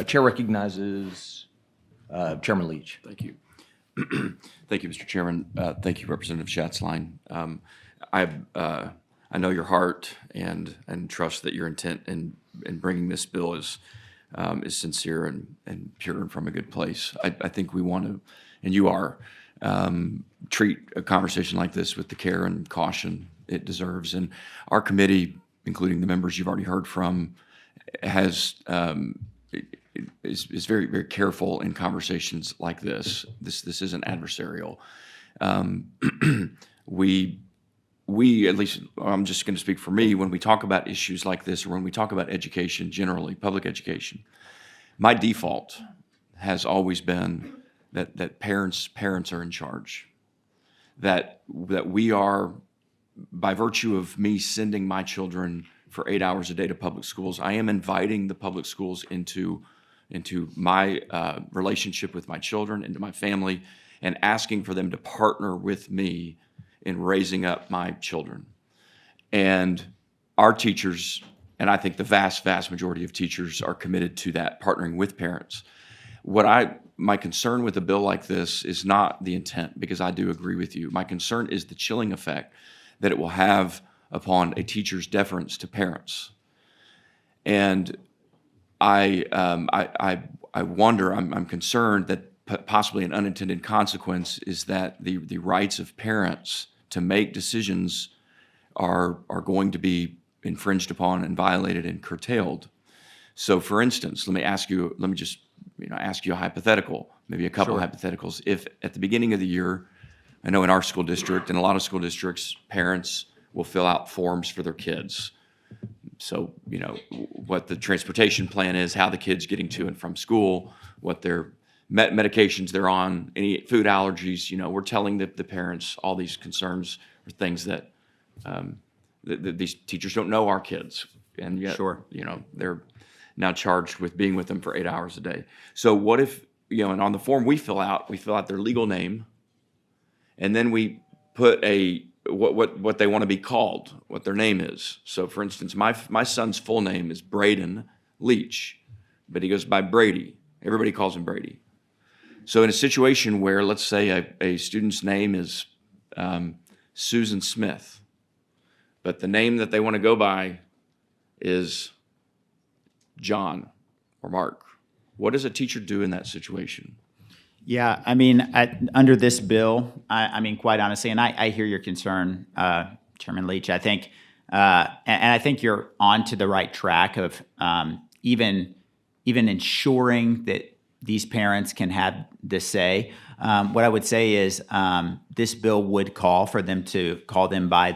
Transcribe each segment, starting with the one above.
Chair recognizes Chairman Leach. Thank you. Thank you, Mr. Chairman. Thank you, Representative Schatzline. I know your heart and trust that your intent in bringing this bill is sincere and pure and from a good place. I think we want to, and you are, treat a conversation like this with the care and caution it deserves. And our committee, including the members you've already heard from, is very, very careful in conversations like this. This isn't adversarial. We, at least I'm just going to speak for me, when we talk about issues like this, or when we talk about education generally, public education, my default has always been that parents are in charge. That we are, by virtue of me sending my children for 8 hours a day to public schools, I am inviting the public schools into my relationship with my children, into my family, and asking for them to partner with me in raising up my children. And our teachers, and I think the vast, vast majority of teachers, are committed to that, partnering with parents. My concern with a bill like this is not the intent, because I do agree with you. My concern is the chilling effect that it will have upon a teacher's deference to parents. And I wonder, I'm concerned that possibly an unintended consequence is that the rights of parents to make decisions are going to be infringed upon and violated and curtailed. So, for instance, let me ask you a hypothetical, maybe a couple of hypotheticals. If at the beginning of the year, I know in our school district and a lot of school districts, parents will fill out forms for their kids. So, what the transportation plan is, how the kid's getting to and from school, what their medications they're on, any food allergies. We're telling the parents all these concerns or things that these teachers don't know our kids, and yet they're now charged with being with them for 8 hours a day. So what if and on the form we fill out their legal name, and then we put what they want to be called, what their name is. So, for instance, my son's full name is Braden Leach, but he goes by Brady. Everybody calls him Brady. So in a situation where, let's say, a student's name is Susan Smith, but the name that they want to go by is John or Mark, what does a teacher do in that situation? Yeah, under this bill, quite honestly, and I hear your concern, Chairman Leach. I think, and I think you're on to the right track of even ensuring that these parents can have the say. What I would say is this bill would call for them to call them by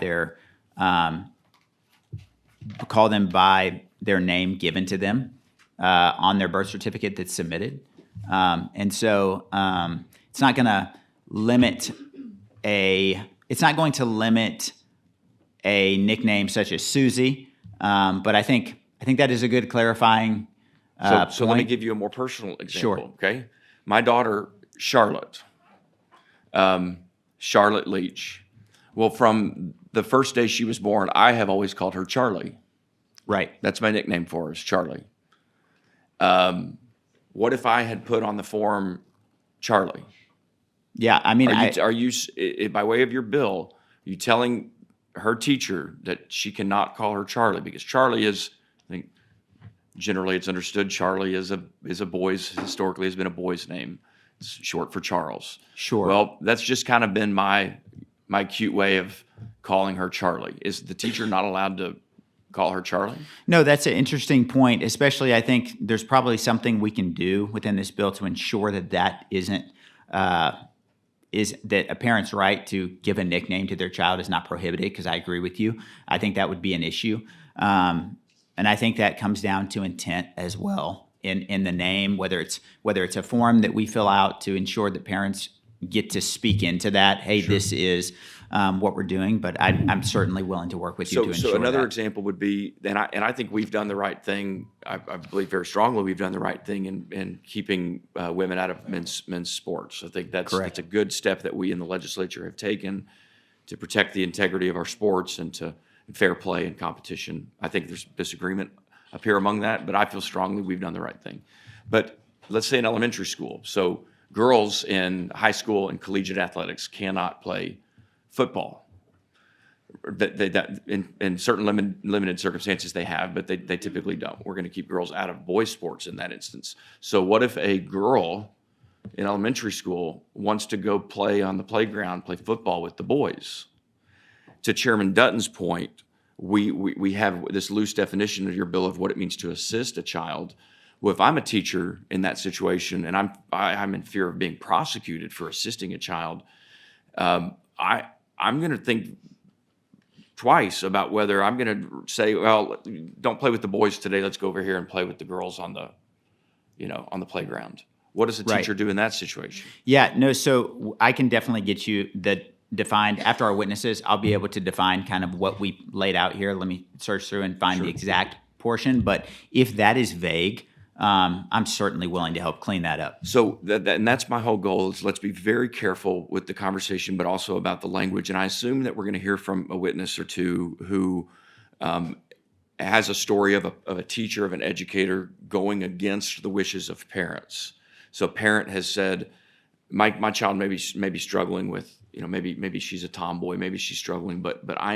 their name given to them on their birth certificate that's submitted. And so it's not going to limit a nickname such as Susie, but I think that is a good clarifying So let me give you a more personal example. Sure. Okay, my daughter Charlotte Leach. Well, from the first day she was born, I have always called her Charlie. Right. That's my nickname for her, is Charlie. What if I had put on the form Charlie? Yeah, are you by way of your bill, are you telling her teacher that she cannot call her Charlie, because Charlie is, I think, generally it's understood Charlie is a boy's, historically has been a boy's name. It's short for Charles. Sure. Well, that's just kind of been my cute way of calling her Charlie. Is the teacher not allowed to call her Charlie? No, that's an interesting point. Especially, I think there's probably something we can do within this bill to ensure that isn't is that a parent's right to give a nickname to their child is not prohibited. Because I agree with you. I think that would be an issue, and I think that comes down to intent as well in the name, whether it's a form that we fill out to ensure that parents get to speak into that. Hey, Sure. This is what we're doing, but I'm certainly willing to work with you to ensure So another that. example would be, and I think we've done the right thing. I believe very strongly we've done the right thing in keeping women out of men's sports. I think that's a good step that we in the legislature have taken to protect the integrity of our sports and to fair play and competition. I think there's disagreement up here among that, but I feel strongly we've done the right thing. But let's say in elementary school, so girls in high school and collegiate athletics cannot play football. In certain limited circumstances they have, but they typically don't. We're going to keep girls out of boys' sports in that instance. So what if a girl in elementary school wants to go play on the playground, play football with the boys? To Chairman Dutton's point, we have this loose definition of your bill of what it means to assist a child. Well, if I'm a teacher in that situation and I'm in fear of being prosecuted for assisting a child, I'm going to think twice about whether I'm going to say, well, don't play with the boys today. Let's go over here and play with the girls on the playground. What does a teacher do in that situation? Yeah, no, so I can definitely get you the defined, after our witnesses, I'll be able to define kind of what we laid out here. Let me search through and find the exact portion. But if that is vague, I'm certainly willing to help clean that up. So and that's my whole goal is let's be very careful with the conversation, but also about the language. And I assume that we're going to hear from a witness or two who has a story of a teacher, of an educator going against the wishes of parents. So a parent has said, my child may be struggling with, maybe she's a tomboy, maybe she's struggling, but I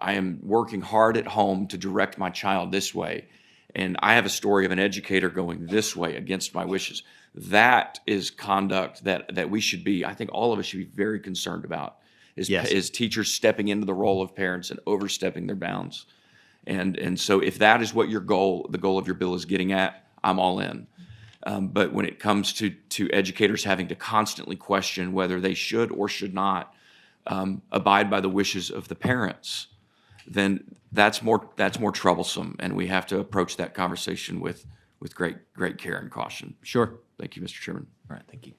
am working hard at home to direct my child this way. And I have a story of an educator going this way against my wishes. That is conduct that we should be, I think all of us should be very concerned about, is teachers stepping into the role of parents and overstepping their bounds. And so if that is what the goal of your bill is getting at, I'm all in. But when it comes to educators having to constantly question whether they should or should not abide by the wishes of the parents, then that's more troublesome, and we have to approach that conversation with great care and caution. Sure. Thank you, Mr. Chairman. All right, thank you.